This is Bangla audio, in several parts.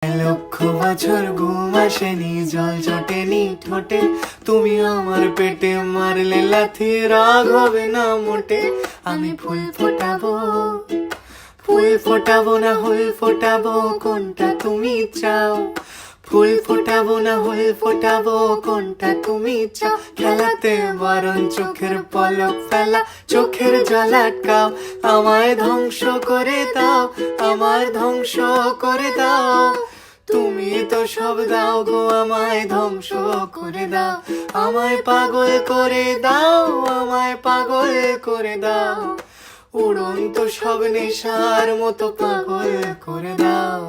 লক্ষ বছর ঘুম আসেনি, জল জটেনি ঠোঁটে, তুমি আমার পেটে মারলে লাথি, রাগ হবে না মোটে। আমি ফুল ফোটাবো, ফুল ফোটাবো না হুল ফোটাবো, কোনটা তুমি চাও? ফুল ফোটাবো না হুল ফোটাবো, কোনটা তুমি চাও? খেলাতে বারণ, চোখের পলক ফেলা, চোখের জল আটকাও। আমায় ধ্বংস করে দাও, আমার ধ্বংস করে দাও। তুমি তো সব দাও গো, আমায় ধ্বংস করে দাও। আমায় পাগল করে দাও, আমায় পাগল করে দাও। উড়ন্ত সব নেশার মতো পাগল করে দাও।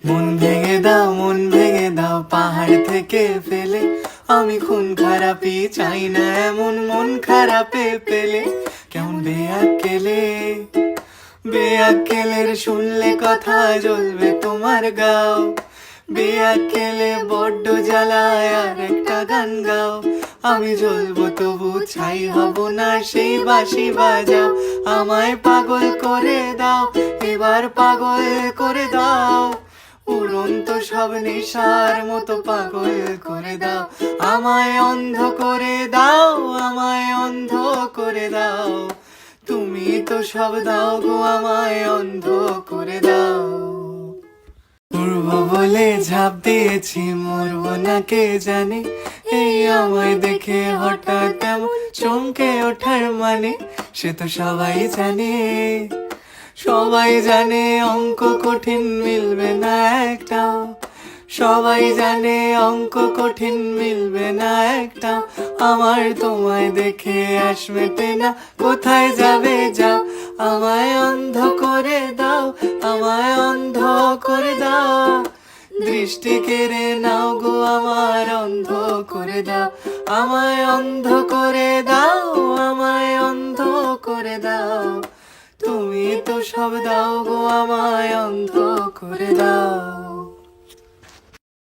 মন ভেঙে দাও, মন ভেঙে দাও, পাহাড় থেকে ফেলে। আমি খুন খারাপি চাই না, এমন মন খারাপে পেলে। কেমন বেয়াক্কেলে, বেয়াক্কেলের শুনলে কথা জ্বলবে তোমার গাও। বেয়াক্কেলে বড্ড জ্বালায়, আর একটা গান গাও। আমি জ্বলবো তবু ছাই হব না, সেই বাঁশি বাজাও। আমায় পাগল করে দাও, এবার পাগল করে দাও। উড়ন্ত সব নেশার মতো পাগল করে দাও। আমায় অন্ধ করে দাও, আমায় অন্ধ করে দাও। তুমি তো সব দাও গো, আমায় অন্ধ করে দাও। মরবো বলে ঝাঁপ দিয়েছি, মরবো না কে জানে। এই আমায় দেখে হঠাৎ এমন চমকে ওঠার মানে, সে তো সবাই জানে। সবাই জানে অঙ্ক কঠিন, মিলবে না একটাও। সবাই জানে অঙ্ক কঠিন, মিলবে না একটা। আমার তোমায় দেখে আস মেটে না, কোথায় যাবে যাও। আমায় অন্ধ করে দাও, আমায় অন্ধ করে দাও। দৃষ্টি কেড়ে নাও গো, আমার অন্ধ করে দাও। আমায় অন্ধ করে দাও, আমায় অন্ধ করে দাও। তুমি তো সব দাও গো, আমায় অন্ধ করে দাও।